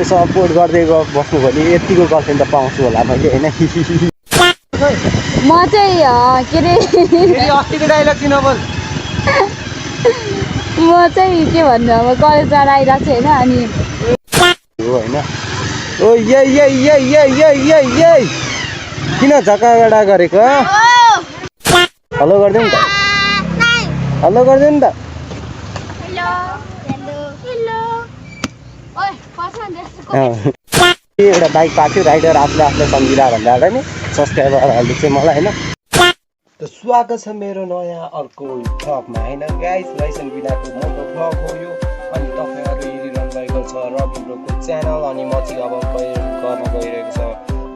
Support गर्दै बस्नु भने यतिको गर्लफ्रेन्ड त पाउँछु होला मैले हैन म चाहिँ के रे अस्तिको डायलग किन बोल म चाहिँ के भन्नु अब कलेज जान आइरहेको छु हैन अनि हो हैन ओ ये किन झकागडा गरेको हेलो गर्दै नि त हेलो गर्दै नि त एउटा बाइक पाएको थियो राइडर आफूले सम्झिरा भन्दा नि सब्सक्राइबरहरूले चाहिँ मलाई होइन स्वागत छ मेरो नयाँ अर्को भ्लगमा होइन गाइस लाइसन बिनाको मोटो भ्लग हो यो अनि तपाईँहरू हेरिरहनु भएको छ रवि ब्रोको च्यानल अनि म चाहिँ अब गर्न गइरहेको छ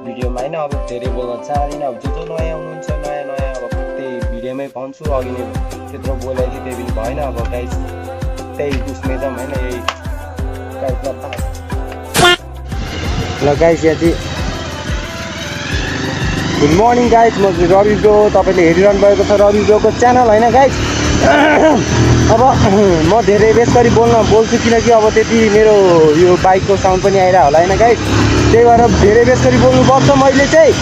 भिडियोमा होइन अब धेरै बोल्न चाहदिनँ अब जो नयाँ हुनुहुन्छ नयाँ अब त्यही भिडियोमै भन्छु अघि नै त्यत्रो बोलाइदिएँ त्यही पनि भएन अब गाइस त्यही उसमै जाउँ होइन यही ल गाइस यहाँ चाहिँ गुड मर्निङ गाइस म रवि ब्रो तपाईँले हेरिरहनु भएको छ रवि ब्रोको च्यानल होइन गाइस अब म धेरै बेस गरी बोल्छु किनकि अब त्यति मेरो यो बाइकको साउन्ड पनि आइरहेको होला होइन गाइस त्यही भएर धेरै बेस गरी बोल्नुपर्छ मैले चाहिँ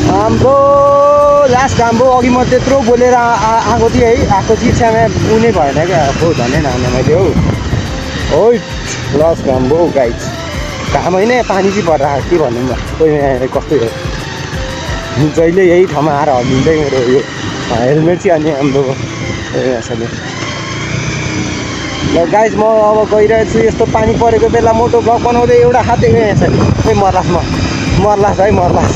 हाम्रो लास्ट हाम्रो अघि म त्यत्रो बोलेर आएको थिएँ है आएको थिएँ सानो उनी भएन क्या अब धनै नहाने मैले हो लास्ट हाम्रो गाइस घाम होइन पानी चाहिँ परिरहेको के भन्नु म कोही कस्तो हो जहिले यही ठाउँमा आएर हल्लिँदै मेरो यो हेलमेट चाहिँ अनि हाम्रो यसले ल गाइस म अब गइरहेको छु यस्तो पानी परेको बेला मोटो भ्लग बनाउँदै एउटा हातै यसरी खोइ मर्लास है मर्लास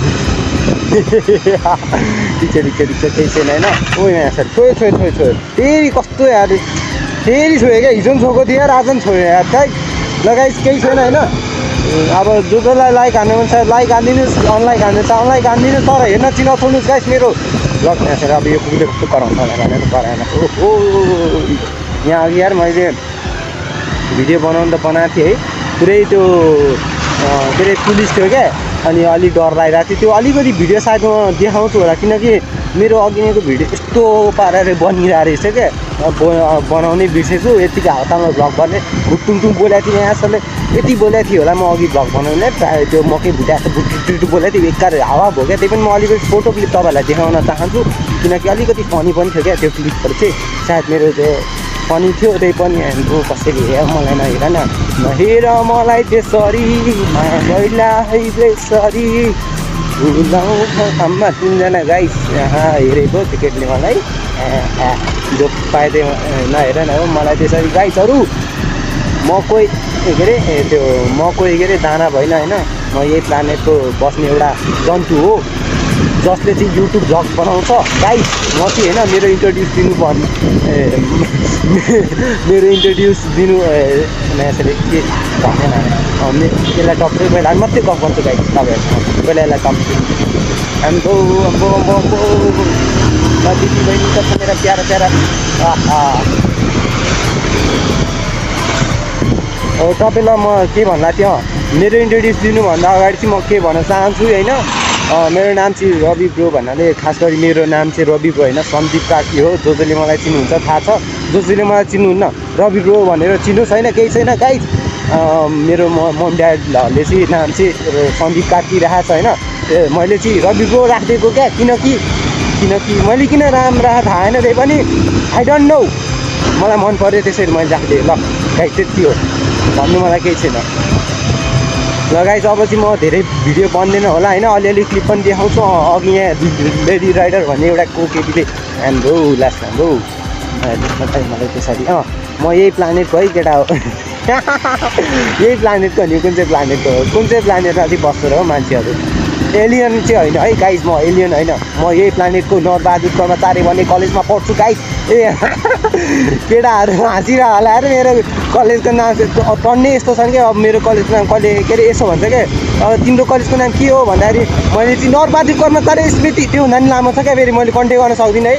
रिक्छ केही छैन होइन ओ यसरी छोयो फेरि कस्तो यार फेरि छोयो क्या हिजो पनि छोएको थियो यार आज पनि छोयो यार खै ल गाइस केही छैन होइन अब जो जसलाई लाइक हान्नु मन छ लाइक हानिदिनुहोस् अनलाइक हान्नु छ अनलाइक हानिदिनुहोस् तर हेर्न चिन्न छोड्नुहोस् गाइस मेरो ब्लग यहाँ अब यो पुगले कस्तो कराउँछ भनेर कराएन ओहो यहाँ अघि यार मैले भिडियो बनाउनु त बनाएको थिएँ है पुरै त्यो के अरे पुलिस थियो क्या अनि अलिक डर लागिरहेको थियो त्यो अलिकति भिडियो सायद म देखाउँछु होला किनकि मेरो अघिको भिडियो यस्तो पाराले बनिरहेको रहेछ क्या बनाउनै बिर्सेछु यतिको हतारमा भ्लग गर्ने भुटुङटुङ बोलेको थिएँ यहाँसम्म यति बोलेको थिएँ होला म अघि भ्लग बनाउने प्रायः त्यो मकै भुटाएको भुटुटु बोलेको थिएँ बेकार हावा भयो क्या त्यही पनि म अलिकति फोटो क्लिप तपाईँहरूलाई देखाउन चाहन्छु किनकि अलिकति फनी पनि थियो क्या त्यो क्लिपहरू चाहिँ सायद मेरो त्यो फनी थियो त्यही पनि हाम्रो कसैले हेर मलाई नहेर नहेर मलाई त्यसरी महिला है बेसरी भुलाउँमा तिनजना गाइस यहाँ हेरेको टिकटले मलाई जो पाइदिए नहेर न हो मलाई त्यसरी गाइसहरू मकै के अरे त्यो मकै के अरे दाना भएन होइन म यही प्लानेटको बस्ने एउटा जन्तु हो जसले चाहिँ युट्युब भ्लग बनाउँछ गाइस म चाहिँ होइन मेरो इन्ट्रोड्युस दिनुपर्ने मेरो इन्ट्रोड्युस दिनु यसरी के भनेन यसलाई टप्दै पहिला मात्रै गफ गर्छु गाइस तपाईँहरू पहिला यसलाई टप हाम्रो दिदी बहिनी त मेरा प्यारा तपाईँलाई म के भन्ला थियो मेरो इन्ट्रोड्युस दिनुभन्दा अगाडि चाहिँ म के भन्न चाहन्छु होइन मेरो नाम चाहिँ रवि ब्रो भन्नाले खास गरी मेरो नाम चाहिँ रवि ब्रो होइन सन्दीप कार्की हो जसले मलाई चिन्नुहुन्छ थाहा छ जसले मलाई चिन्नुहुन्न रवि ब्रो भनेर चिन्नुहोस् होइन केही छैन गाइस मेरो मम ड्याडले चाहिँ नाम चाहिँ सन्दीप कार्की राखेको छ होइन मैले चाहिँ रवि ब्रो राखिदिएको क्या किनकि मैले किन राम राखेको थाहा होइन त्यही पनि आई डोन्ट नो मलाई मन पऱ्यो त्यसरी मैले राखिदिएँ ल गाइस त्यति हो भन्नु मलाई केही छैन ल गाइस अब चाहिँ म धेरै भिडियो बन्दैन होला होइन अलिअलि क्लिप पनि देखाउँछु अघि यहाँ लेडी राइडर भन्ने एउटा केटीले हाम्रो लास्ट हाम्रो मलाई त्यसरी म यही प्लानेटको है केटा हो यही प्लानेटको नि कुन चाहिँ प्लानेटमा चाहिँ बस्छ र हो मान्छेहरू एलियन चाहिँ होइन है गाइस म एलियन होइन म यही प्लानेटको नरबहादुर कर्मचारी भन्ने कलेजमा पढ्छु गाइस ए केटाहरू हाँसिरह होला अरे मेरो कलेजको नाम पढ्ने यस्तो छन् क्या अब मेरो कलेजको नाम कहिले के अरे यसो भन्छ क्या अब तिम्रो कलेजको नाम के हो भन्दाखेरि मैले चाहिँ नरबहादुर कर्मचारी स्मृति त्यो हुँदा नि लामो छ क्या फेरि मैले कन्ट्याक्ट गर्न सक्दिनँ है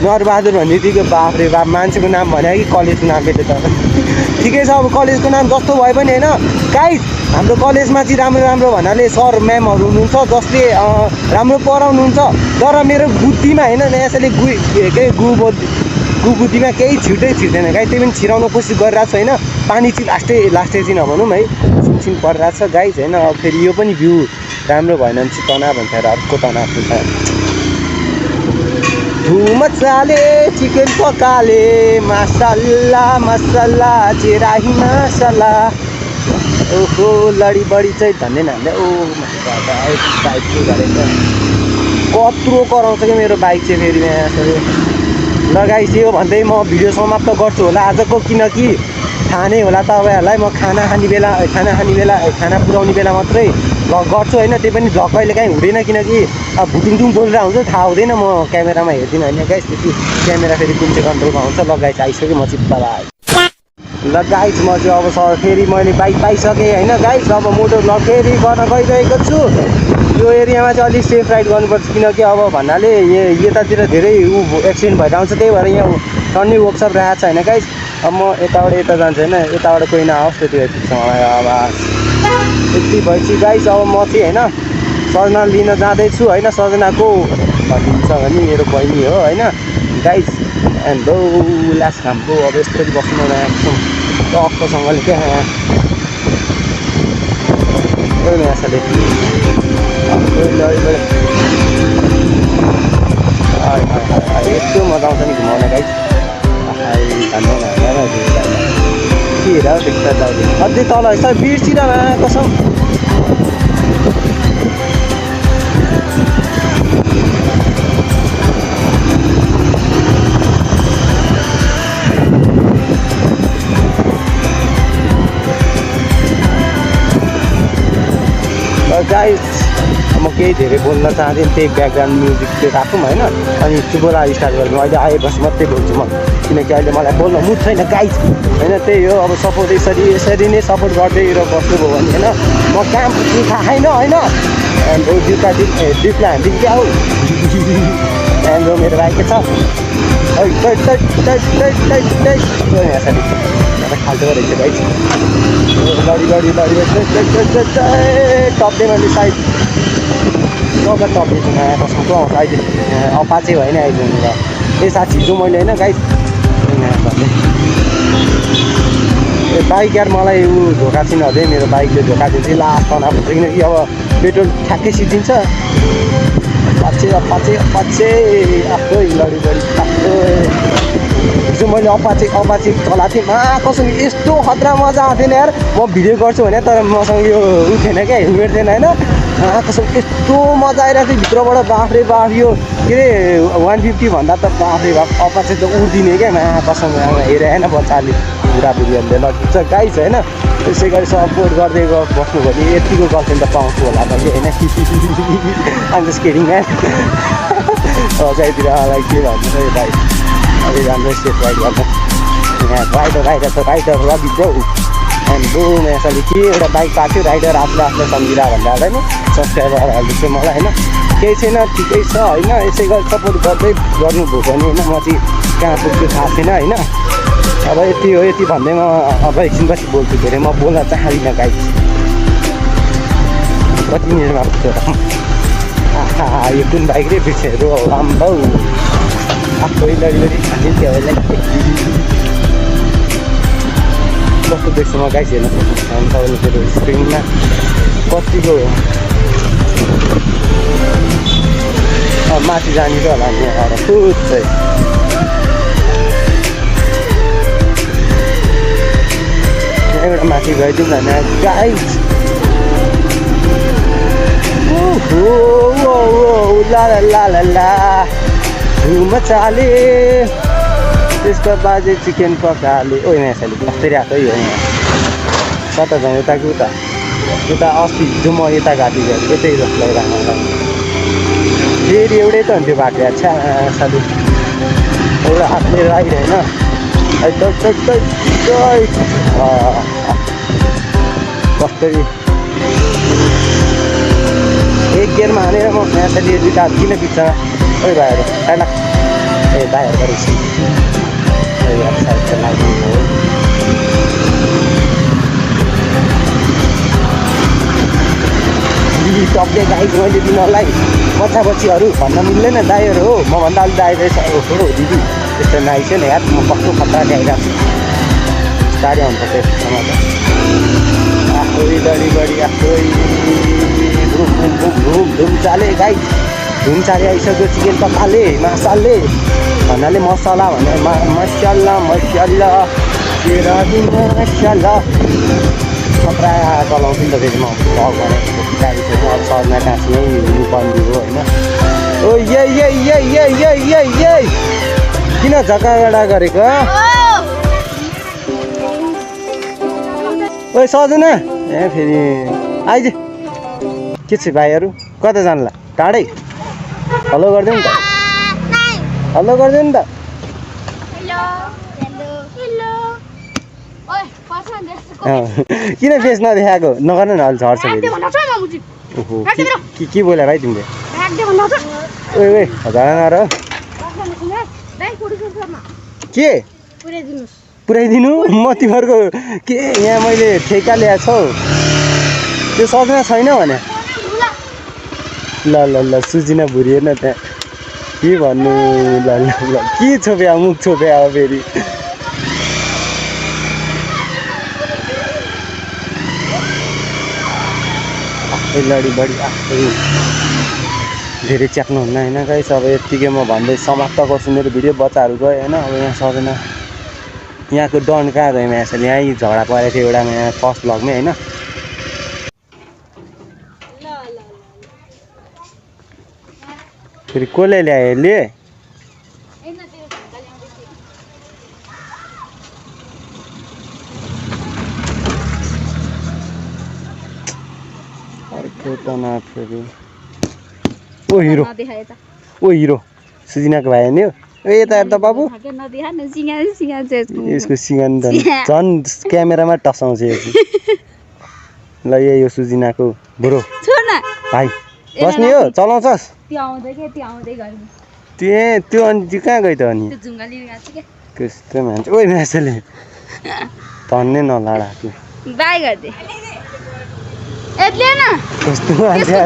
नरबहादुर भन्ने बित्तिकै बाफ्रे बाप मान्छेको नाम भने कि कलेजको नाम फेरि त ठिकै छ अब कलेजको नाम जस्तो भए पनि होइन गाइस हाम्रो कलेजमा चाहिँ राम्रो भन्नाले सर म्यामहरू हुनुहुन्छ जसले राम्रो पढाउनुहुन्छ तर मेरो बुद्धिमा होइन यसैले बुद्धिमा केही छिर्दैन गाइस त्यही पनि छिराउन कोसिस गरिरहेको छु होइन पानी चाहिँ लास्टै चाहिँ नभनौँ है एकछिन परिरहेको छ गाइज होइन। अब फेरि यो पनि भ्यू राम्रो भएन भने चाहिँ तनाव भन्छ र अर्को तनाव हुन्छ। धुम चाले चिकन पकाले मसला मसला चिराही मसला ओहो लडी बडी चाहिँ धन्ने नामले ओ बाइक गरेछ कत्रो कराउँछ कि मेरो बाइक चाहिँ फेरि ल गाइस यो भन्दै म भिडियो समाप्त गर्छु होला आजको, किनकि थाहा नै होला तपाईँहरूलाई म खाना खाना पुर्याउने बेला मात्रै भ्लग गर्छु होइन। त्यही पनि भ्लग कहिले काहीँ हुँदैन किनकि अब भुटुङटुङ बोलिरहेको हुन्छ थाहा हुँदैन, म क्यामेरामा हेर्दिनँ होइन गाइस। त्यति क्यामेरा फेरि कुन चाहिँ कन्ट्रोलमा हुन्छ। ल गाइस आइसक्यो म चित्त भयो। ल गाइस म चाहिँ अब फेरि मैले बाइक पाइसकेँ होइन गाइस। अब मोटो भ्लग फेरि गर्न गइरहेको छु। यो एरियामा चाहिँ अलिक सेफ राइड गर्नुपर्छ किनकि अब भन्नाले यतातिर धेरै एक्सिडेन्ट भएर आउँछ, त्यही भएर यहाँ टर्निङ वर्कसप राखेको छ होइन गाइस। अब म यताबाट यता जान्छु होइन, यताबाट कोही नआओस् त्यति भएपछि मलाई अब यति भएपछि गाइस अब म चाहिँ होइन सजना लिन जाँदैछु होइन। सजनाको भनिन्छ भने मेरो बहिनी हो होइन गाइस। एन्ड लास्ट हाम्रो अब यस्तरी बस्नु नआएको टक्कसँगले क्या साले यस्तो मजा आउँछ नि घुमाउन गाइस। के हेर देख्छ अझै तल यसो बिर्सिरहेमा कसम। गाइस म केही धेरै बोल्न चाहँदैन, त्यही ब्याकग्राउन्ड म्युजिक चाहिँ राखौँ होइन अनि त्यो बोला स्टार्ट गरौँ। अहिले आएपछि मात्रै बोल्छु म किनकि अहिले मलाई बोल्न मुड छैन गाइस होइन। त्यही हो अब सपोर्ट यसरी नै सपोर्ट गर्दै र बस्नुभयो भने होइन म काम छैन होइन। एन्ड जुत्ता डिप्ला हान्दिनु क्या हौ एन्ड मेरो बाइक छ खाल्टो रहेछ गाइस। लडी टप्दै मैले साइड जग्गा टप्दैछु नयाँ कसमको आउँछ अहिले अपाचे होइन अहिले र ए साथी हिजो मैले होइन गाइस भन्ने ए बाइक यार मलाई ऊ धोका चाहिँ नदिए, मेरो बाइकले धोका दिन्छ लास्ट तनाव हुन्छ किनकि अब पेट्रोल ठ्याक्कै सिद्धिन्छ। अपाचे आफ्नो लडी आफ्नो हिजो मैले अपाचे चलाएको थिएँ कसम यस्तो खतरा मजा आउँथेन यार। म भिडियो गर्छु भने तर मसँग यो उठेन क्या हेलमेट थिएन होइन कसम यस्तो मजा आइरहेको थियो भित्रबाट बाफ्रे बाफ। यो के अरे 150 भन्दा त बाफ्रे बाफ अपाचे त उड्दिने क्या कसम हेरे होइन बच्चाले बुढाबुढीहरूले लगिन्छ गाइस होइन। त्यसै गरी सपोर्ट गर्दै बस्नु भने यतिको गर्लफ्रेन्ड त पाउँछु होला मैले होइन। अन्त स्केटिङ म्यान अझैतिर के भन्नु भाइ अझै राम्रो सेफ राइड गर्छ यहाँ rider Ravi bro and bro यसरी के एउटा बाइक पाएको थियो राइडर आफूले सम्झिरह भन्दा होइन सब्सक्राइबरहरूले चाहिँ मलाई होइन केही छैन ठिकै छ होइन। यसै गरी सपोर्ट गर्दै गर्नुभयो भने होइन म चाहिँ कहाँ पुग्छु थाहा छैन होइन। अब यति हो यति भन्दैमा अब एकछिनपछि बोल्छु धेरै म बोल्न चाहदिनँ गाइस। कति मिनटमा पुग्छ यो कुन बाइक रे बिर्सेहरू आम्बौ आफै लडी खानिन्थ्यो होला कस्तो देख्छ म गाइस हेर्न सक्नुहुन्छ तपाईँले मेरो स्क्रिनमा कतिको माथि जाने त होला यहाँ फुट चाहिँ एउटा माथि गइदिउँ न गाइस। ला धुम चाले त्यसको बाजे चिकन पकाले ओ यहाँ यसरी बस्दै आएको यो यहाँ कता जाउँ यता कि उता अस्ति हिजो म यता घाँटी गएँ यतै जस्तो लागिरहेको फेरि एउटै त हुन्थ्यो बाटो अच्छा साथी एउटा हातले राइड होइन कसरी एक गियरमा हानेर म यहाँ साथी दुइटा किन बिचमा ओइ भाइहरू टाढा ए भाइहरू गरेको साइड लाग्नु टप्ले गाइड मैले दिनलाई बच्चाबच्चीहरू भन्न मिल्दैन दाइहरू हो मभन्दा अलिक दाइ रहेछ हो दिदी त्यस्तो नआइस नि यार म कस्तो खतरा ल्याइरहेको छु साह्रै हुन्छ त्यसमा त लडी आफै धुम चाले गाई धुम चाले आइसक्यो चिकन पकाले मासाले भन्नाले मसला भने मसला तेरा दिन मसला खतरा चलाउँछु नि त फेरि म भग भने गाडी चाहिँ अब सजना टाँसिनै हुनुपर्ने हो होइन ओ ये किन झकागडा गरेको ओइ सजना ए फेरि आइज के छ भाइहरू कता जान्ला टाढै हेलो गरिदिउँ नि त हेलो गरिदिउँ नि त किन फेस नदेखाएको नगर्नु न अलि झर्छ ओहो के बोल्यो भाइ तिमीले ओइ झरा के पुऱ्याइदिनु म तिमीहरूको के यहाँ मैले ठेका ल्याएको छौ त्यो सजना छैन भने ल सुजिना भुरिएन त्यहाँ के भन्नु ल के छोप्या मुख छोप्या हो फेरि लडी आफै धेरै च्याक्नुहुन्न होइन गाइस अब यत्तिकै म भन्दै समाप्त गर्छु मेरो भिडियो बच्चाहरू गयो होइन अब यहाँ सजना यहाँको डन कहाँ गयो यसरी यहीँ झगडा परेको थियो एउटा यहाँ फर्स्ट भ्लगमै होइन फेरि कसले ल्यायो यसले फेरि ओ हिरो सुजिनाको भाइ नि हो यता हेर्दा बाबु यसको सिँगान झन् क्यामेरामा टसाउँछ यो ल यही हो सुजिनाको बुढो भाइ बस्ने हो चलाउँछस् त्यो अनि कहाँ गयो त अनि कस्तो मान्छे ओइ मान्छेले धन्ने नलाडा त्यो कस्तो मान्छे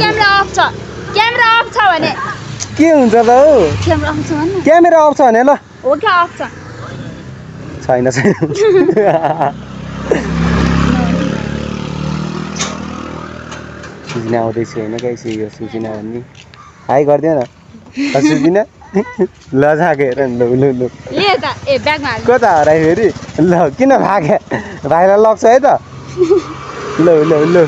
के हुन्छ त हौ क्यामेरा अफ छ भने ल छैन सुजिना आउँदैछु होइन गाइस यो सुजिना भन्ने हाई गरिदियो न सुजिना ल झाके हेर ल कता हरायो फेरि ल किन भागे भाइलाई लग्छ है त ल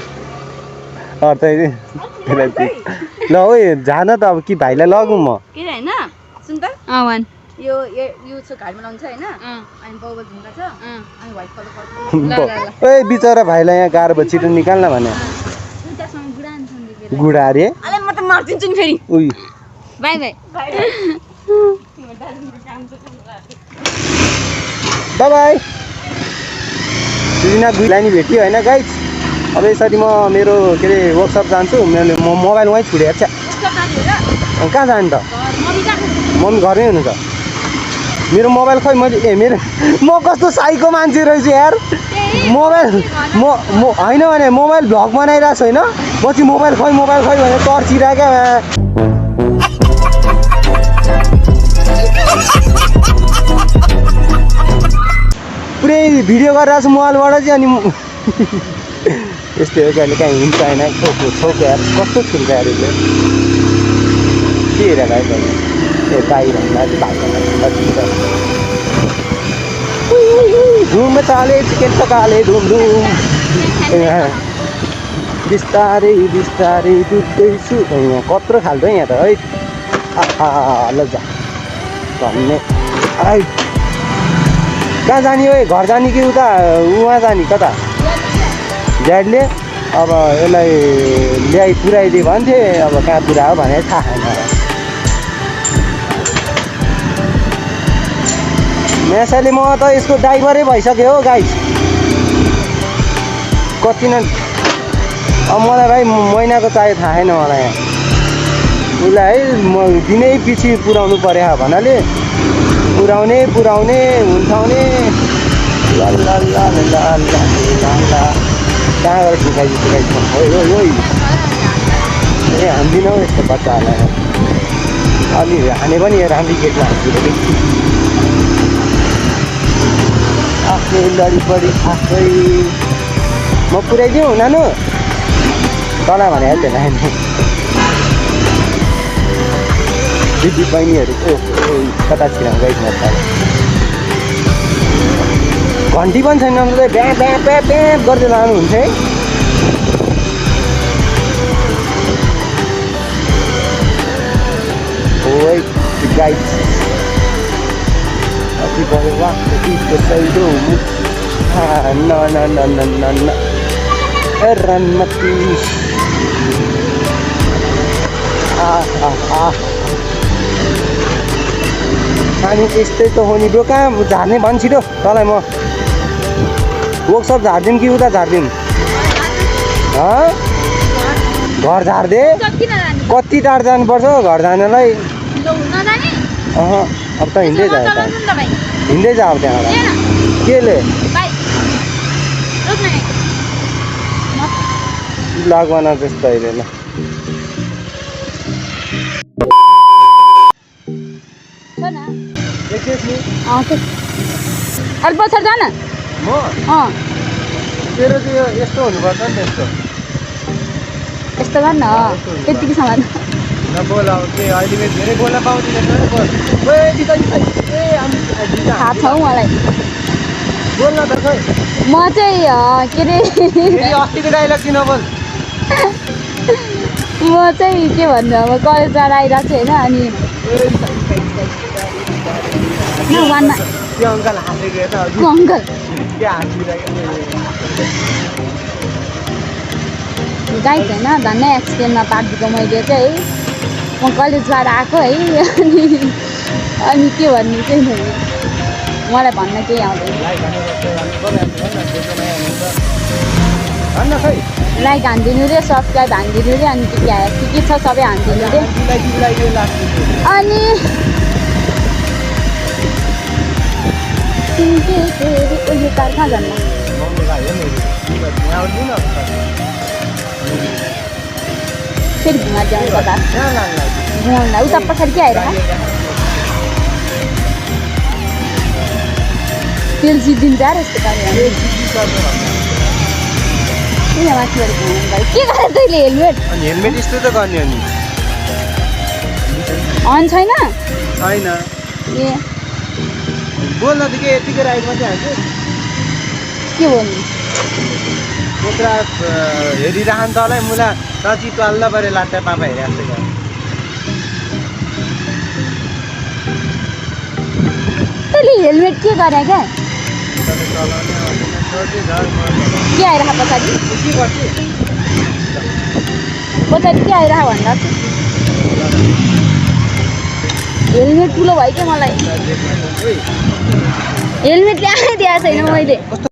ल ओइ जान त अब कि भाइलाई लगौँ म के हैन सुन त यो छ घाटमा लाउँछ हैन अनि बाउको झुम्का छ अनि व्हाइट कलर गर्छ ओइ बिचरा भाइलाई यहाँ गाह्रो भयो छिटो निकाल्न भने गुडा रे अले म त मार्दिन्छु नि फेरि उइ बाइ बाइ सुजिना गुइलानी भेट्यो होइन गाइस अब यसरी म मेरो के अरे वर्कसप जान्छु मैले म मोबाइल वहीँ छुडेको छ कहाँ जानु त मम्मी घरमै हुनु त मेरो मोबाइल खै मैले मेरो म कस्तो साइको मान्छे रहेछु यार मोबाइल म होइन भने मोबाइल भ्लग बनाइरहेको छु होइन पछि मोबाइल खै भने तर्सिरहेको पुरै भिडियो गरिरहेको छु मोबाइलबाट चाहिँ अनि यस्तै हो कहिले काहीँ हुन्छ होइन छोक यार कस्तो छुल्छ यार यसले के हेरेर भाइ ए भाइ भन्दा धुम चाले चिकन पकाले धुम बिस्तारै दुध्दैछु यहाँ कत्रो खाल्छ यहाँ त है ल जा भन्ने कहाँ जाने हो घर जाने कि उता उहाँ जाने कता ड्याडले अब यसलाई पुऱ्याइदियो भन्थे अब कहाँ पुऱ्यायो भने थाहा छैन मेसाले म त यसको ड्राइभरै भइसक्यो हो गाइस कति न अब मलाई भाइ महिनाको चाहियो थाहा छैन मलाई यहाँ उसलाई है म दिनै पछि पुऱ्याउनु पर्यो भन्नाले पुऱ्याउने हुन्छाउने कहाँ गएर सिकाइदिन्छ ए हान्दिनँ हौ यस्तो बच्चाहरूलाई अलि हाने पनि राम्री केटमा हान्दिरहेको आफ्नै लडी आफै म पुऱ्याइदिउँ नानु तँलाई भने त्यो नानी दिदी बहिनीहरू कता छिराउँ गइस म त घन्टी पनि छैन ब्या ब्या ब्या ब्या गर्दै लानुहुन्छ है ओइ गाइड अति भयो वा त्यसैको न न न न न न रनमती पानी यस्तै त हो नि ब्रो कहाँ झार्ने भन् छिटो तँलाई म वर्कसप झारिदिउँ कि उता झारिदिउँ घर झार्दे कति टाढो जानुपर्छ घर जानलाई अब त हिँड्दै जा हिँड्दै जा अब त्यहाँबाट केले लागवान जस्तो अहिले ल अरू पछाडि जान म तेरो चाहिँ यस्तो हुनुपर्छ नि त्यस्तो यस्तो गर्न त्यतिकै सामान नबोल अब के अहिले धेरै बोल्न पाउँदिन थाहा छ मलाई बोल्न त खै म चाहिँ के अरे अस्तिको डाइलग किन बोल म चाहिँ के भन्नु अब कलेज जाँदा आइरहेको छु होइन अनि वानमा त्यो अङ्कल हाँसेको त अङ्कल के हाँसिरहेको गाइस होइन धन्य एक्सिडेन्टमा पारिदिएको मैले चाहिँ म कलेजबाट आएको है अनि के भन्नु चाहिँ मलाई भन्न केही आउँदैन लाइक हानिदिनु रे सब्सक्राइब हानिदिनु रे अनि के छ सबै हानिदिनु रे अनि यो कार कहाँ जानु फेरि घुमा जाउँ कता घुमाउनु उता पछाडि के आइरह तेल जित्दिन्छ यार यस्तो पारेर किन माथिबाट घुमाउनु भाइ के गरेर तैँले हेलमेट हेलमेट यस्तो त गर्ने हो नि हर्न छैन छैन ए बोल्न त के यतिकै राइड मात्रै हाल्छु के भन्नु कुखुरा हेरिरहन् तँलाई मुला नची तल्ल पऱ्यो लाट्टा पापा हेरिरहेको छ तैँले हेलमेट के गरे क्या के आइरह पछाडि पछाडि के आइरह भन्दा हेलमेट ठुलो भयो क्या मलाई हेलमेट ल्याइदिएको छैन मैले